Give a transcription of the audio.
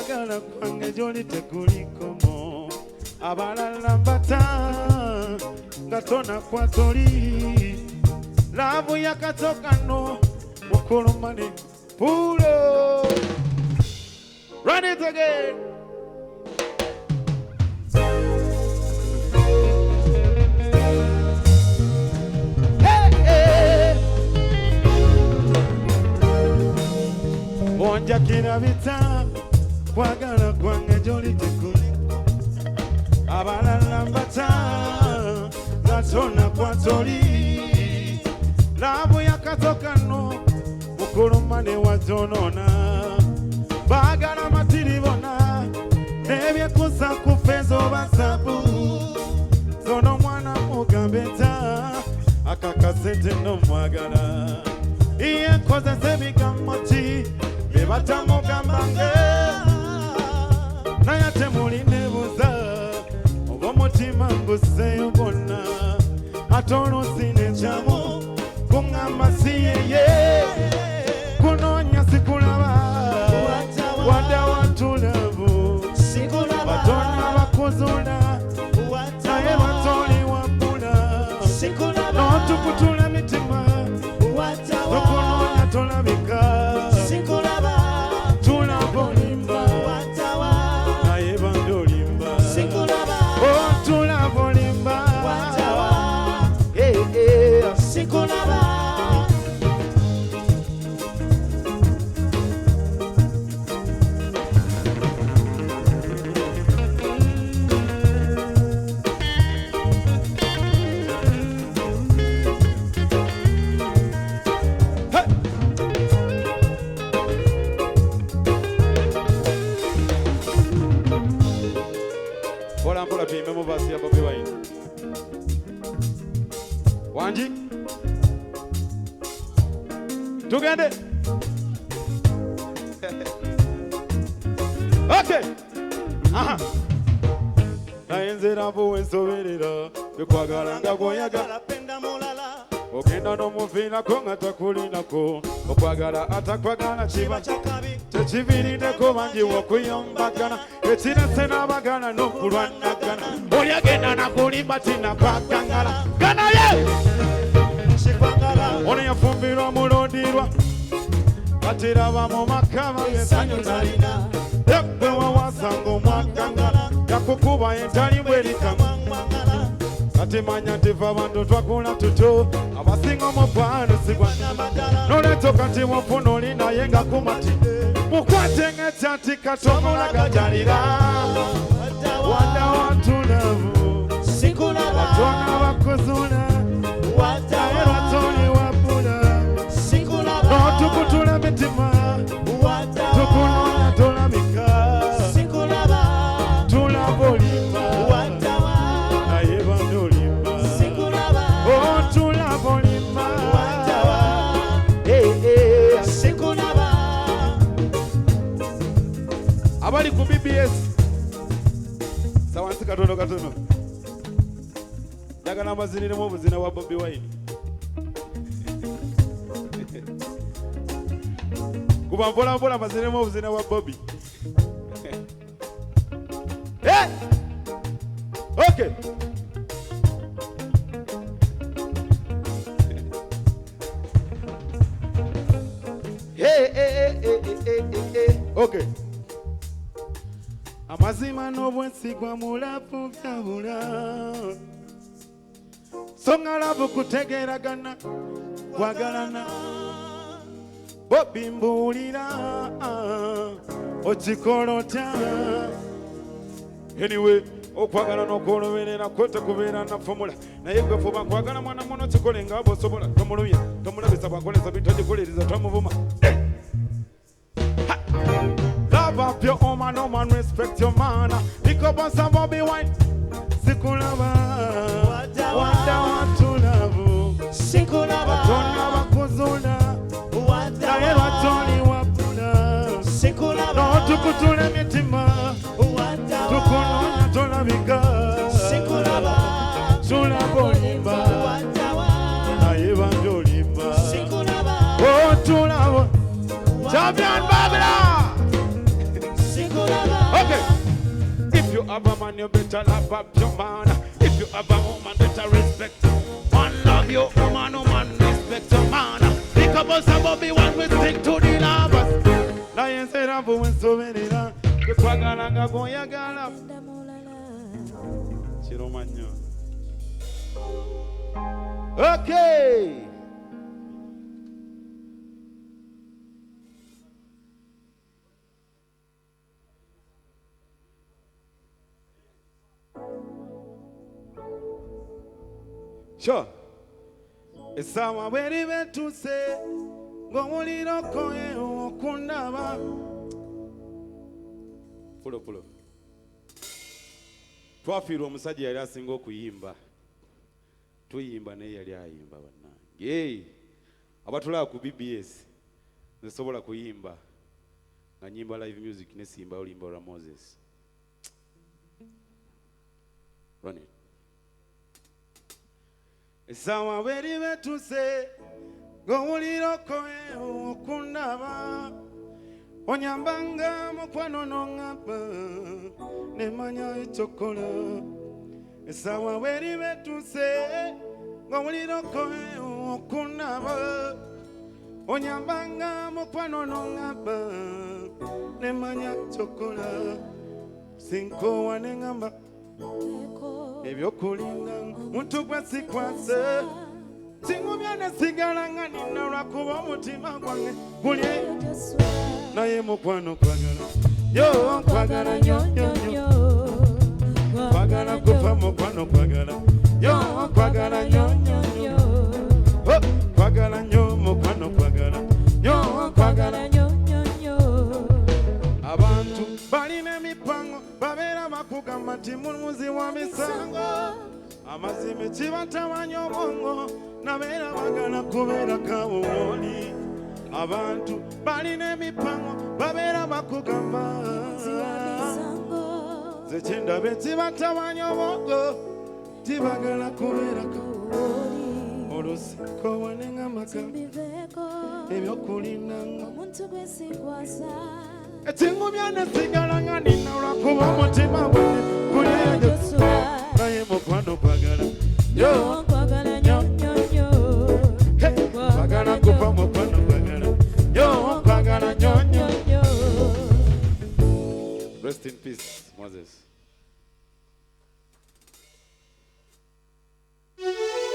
kwagala kwange gy'oli tekulikomo abalala mbata nga tonakwa toli laavu yakatokano mukulumane pulo. Run it again. Bonja kirabita kwagala kwange gy'oli tekuli abalala mbata nga tonakwa toli laavu yakatokano mukulumane watonona baagala matiribona ebyekusa ku feezo basabu zono mwana mugambeta akakasente nomwagala iye nkozesa ebigambo ki bebatamugambanga naye ate mulinebuza oba omutima mbuseyo bonna ate oluusi nekyamu kuŋŋamba si yeye kunoonya sikulaba wadde watulabu batonna bakuzula naye batoli wabbula n'otukutula mitima tokunoonya tolabika tulaba olimba naye bandi olimba tulaba olimba mpola tuyimbemu baasi ya Bobi Wine. Wanji tugende. Okay. Aha. Naye nze rabu ensoberera bikwagala nga gwoyagala penda mulala ogenda n'omuviirako nga takulinako okwagala atakwagala kiba kyakabi tekiviiriddeko bangi okuyombagana ekirese n'abagala n'okulwanagana oli agenda nakulimba tinakwagangala ganaye ono yafumbirwa mulondirwa batiraba mu makaba esanyu talina ekwe wawasanga omwagangala yakukuba entali bwerikamu kati manya ntiva abantu twakula tutyo abasinga omukwano sigwa noleto kati wafuna oli naye nga kumati mukwate ng'ekyati kati omulagajalira wadda watulavu batona bakuzula naye batoli wabbula n'otukutula mitima tukunoonya tolabika tulaba olimba naye bandi olimba tulaba olimba abali ku BBS sawansi katono katono njagala ambaziniremu obuzina bwa Bobi Wine kuba mpola mpola ambaziniremu obuzina bwa Bobi. Hey! Okay. Hey. Okay. Amazima n'obwensigwa mulafu byabula songa lavu kutegeragana kwagalana Bobi mbuulira okikola otya anyway okwagala n'okwoloberera kwete kubeera na fomula naye gwe fuba nkwagala mwana muno kikole nga bw'osobola tomulumya tomulabisa bwakoleza bitagikuliriza tomuvuma. Love up your woman, respect your man. Pick up on some Bobi Wine. Sikulaba wada watulavu sikulaba batona bakuzula naye batoli wabbula n'otukutula mitima tukunoonya tolabika tulaba olimba naye bandi olimba tulaba Champion Babylon Okay. If you have a man, you better love up your man. If you have a woman, better respect. Man love you, woman respect your man. Think about somebody one we stick to the lovers. Now you say that for so many now. The Quagalanga Goya Gala. Chiromanyo. Okay. Sure. It's someone very bad to say. Go muliro koe okundaba. Pulo. Twafirwa omusajja yali asinga okuyimba. Tuyimba naye yali ayimba bannange. Abatulaba ku BBS nsobola kuyimba nga nyimba live music ne simba olimba lwa Moses. Run it. Esawa beri betuse gowuliro koe okundaba onyambanga mukwano nongaba nemanya echokola. Esawa beri betuse gowuliro koe okundaba onyambanga mukwano nongaba nemanya echokola. Sinko wanengamba ebyokulinda muntu gwe sikwase singumya sigala nga nina lwakuba omutima gwange guli naye mukwano kwagala yo kwagala nyo kwagala kufa mukwano kwagala yo kwagala nyo kwagala nyo mukwano kwagala yo kwagala nyo. Abantu balina emipango babeera bakugamba nti muluzi wa misango amazime kibatabanya obwongo nabeera bagala kubeera kawooli. Abantu balina emipango babeera bakugamba ze kindabe kibatabanya obwongo tibagala kubeera kawooli. Olusiko wanenga maka ebyokulindanga omuntu gwe sikwasa etingumya nesigala nga nina lwakuba omutima gwange guli ejo naye mukwano kwagala yo kwagala nyo kwagala kufa mukwano kwagala yo kwagala nyo. Rest in peace, Moses.